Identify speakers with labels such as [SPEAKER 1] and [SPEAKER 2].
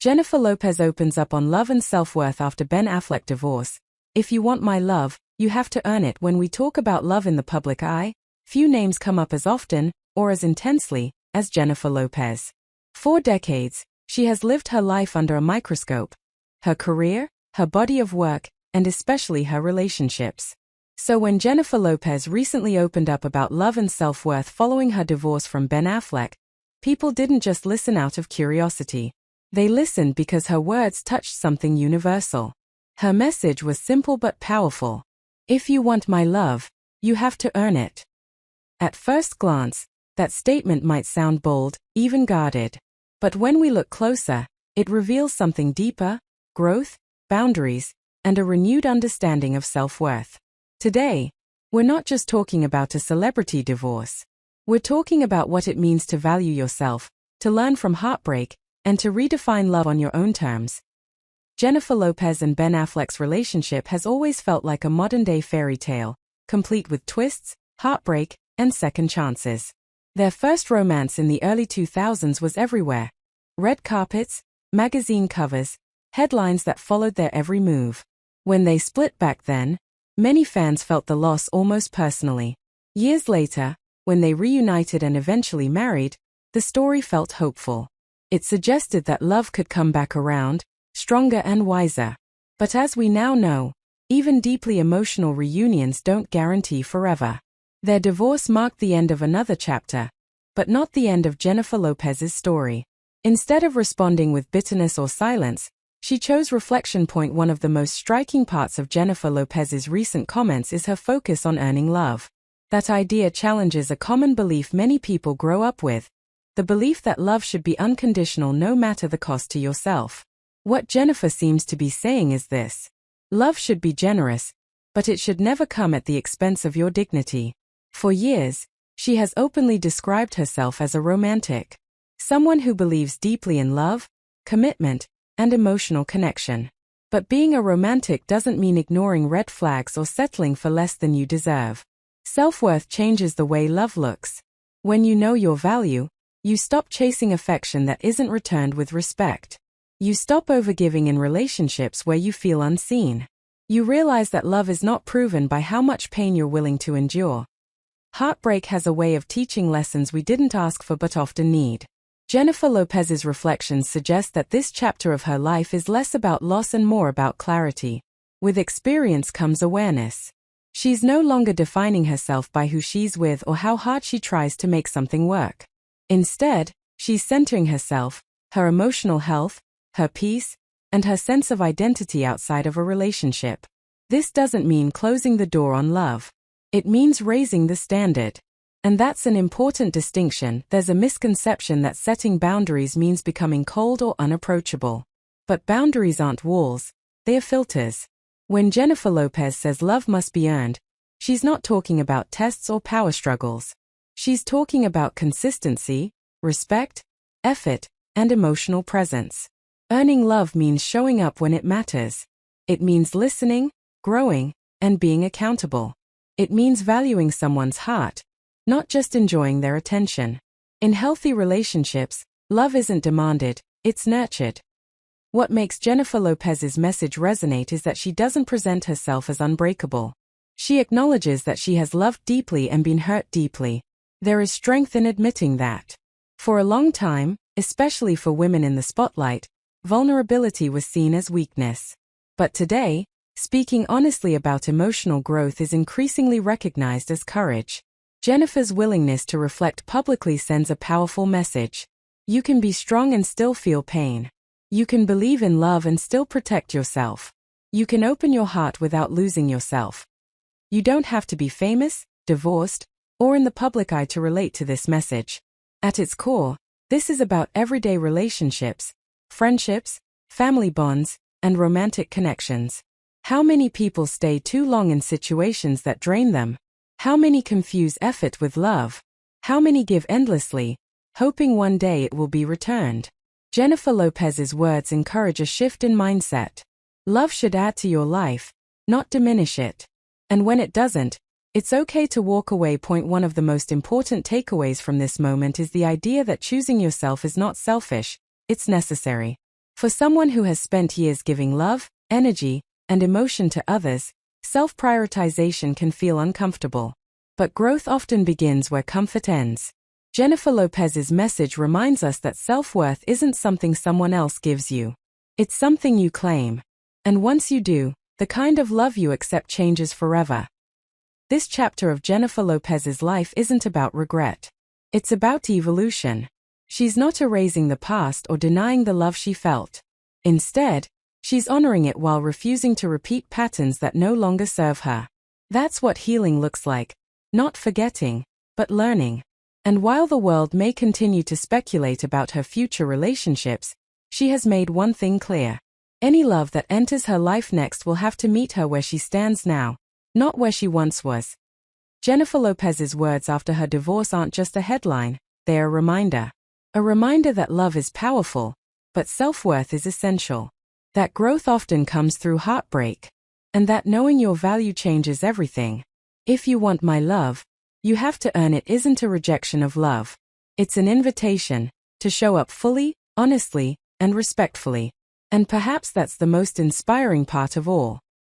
[SPEAKER 1] Jennifer Lopez opens up on love and self-worth after Ben Affleck divorce. If you want my love, you have to earn it. When we talk about love in the public eye, few names come up as often, or as intensely, as Jennifer Lopez. For decades, she has lived her life under a microscope. Her career, her body of work, and especially her relationships. So when Jennifer Lopez recently opened up about love and self-worth following her divorce from Ben Affleck, people didn't just listen out of curiosity. They listened because her words touched something universal. Her message was simple but powerful. If you want my love, you have to earn it. At first glance, that statement might sound bold, even guarded. But when we look closer, it reveals something deeper: growth, boundaries, and a renewed understanding of self-worth. Today, we're not just talking about a celebrity divorce. We're talking about what it means to value yourself, to learn from heartbreak, and to redefine love on your own terms. Jennifer Lopez and Ben Affleck's relationship has always felt like a modern-day fairy tale, complete with twists, heartbreak, and second chances. Their first romance in the early 2000s was everywhere. Red carpets, magazine covers, headlines that followed their every move. When they split back then, many fans felt the loss almost personally. Years later, when they reunited and eventually married, the story felt hopeful. It suggested that love could come back around, stronger and wiser. But as we now know, even deeply emotional reunions don't guarantee forever. Their divorce marked the end of another chapter, but not the end of Jennifer Lopez's story. Instead of responding with bitterness or silence, she chose reflection. One of the most striking parts of Jennifer Lopez's recent comments is her focus on earning love. That idea challenges a common belief many people grow up with: the belief that love should be unconditional no matter the cost to yourself. What Jennifer seems to be saying is this: love should be generous, but it should never come at the expense of your dignity. For years, she has openly described herself as a romantic. Someone who believes deeply in love, commitment, and emotional connection. But being a romantic doesn't mean ignoring red flags or settling for less than you deserve. Self-worth changes the way love looks. When you know your value, you stop chasing affection that isn't returned with respect. You stop overgiving in relationships where you feel unseen. You realize that love is not proven by how much pain you're willing to endure. Heartbreak has a way of teaching lessons we didn't ask for but often need. Jennifer Lopez's reflections suggest that this chapter of her life is less about loss and more about clarity. With experience comes awareness. She's no longer defining herself by who she's with or how hard she tries to make something work. Instead, she's centering herself, her emotional health, her peace, and her sense of identity outside of a relationship. This doesn't mean closing the door on love. It means raising the standard. And that's an important distinction. There's a misconception that setting boundaries means becoming cold or unapproachable. But boundaries aren't walls, they're filters. When Jennifer Lopez says love must be earned, she's not talking about tests or power struggles. She's talking about consistency, respect, effort, and emotional presence. Earning love means showing up when it matters. It means listening, growing, and being accountable. It means valuing someone's heart, not just enjoying their attention. In healthy relationships, love isn't demanded, it's nurtured. What makes Jennifer Lopez's message resonate is that she doesn't present herself as unbreakable. She acknowledges that she has loved deeply and been hurt deeply. There is strength in admitting that. For a long time, especially for women in the spotlight, vulnerability was seen as weakness. But today, speaking honestly about emotional growth is increasingly recognized as courage. Jennifer's willingness to reflect publicly sends a powerful message. You can be strong and still feel pain. You can believe in love and still protect yourself. You can open your heart without losing yourself. You don't have to be famous, divorced, or in the public eye to relate to this message. At its core, this is about everyday relationships, friendships, family bonds, and romantic connections. How many people stay too long in situations that drain them? How many confuse effort with love? How many give endlessly, hoping one day it will be returned? Jennifer Lopez's words encourage a shift in mindset. Love should add to your life, not diminish it. And when it doesn't, it's okay to walk away. One of the most important takeaways from this moment is the idea that choosing yourself is not selfish, it's necessary. For someone who has spent years giving love, energy, and emotion to others, self-prioritization can feel uncomfortable. But growth often begins where comfort ends. Jennifer Lopez's message reminds us that self-worth isn't something someone else gives you. It's something you claim. And once you do, the kind of love you accept changes forever. This chapter of Jennifer Lopez's life isn't about regret. It's about evolution. She's not erasing the past or denying the love she felt. Instead, she's honoring it while refusing to repeat patterns that no longer serve her. That's what healing looks like. Not forgetting, but learning. And while the world may continue to speculate about her future relationships, she has made one thing clear. Any love that enters her life next will have to meet her where she stands now, not where she once was. Jennifer Lopez's words after her divorce aren't just a headline, they're a reminder. A reminder that love is powerful, but self-worth is essential. That growth often comes through heartbreak. And that knowing your value changes everything. If you want my love, you have to earn it isn't a rejection of love. It's an invitation to show up fully, honestly, and respectfully. And perhaps that's the most inspiring part of all.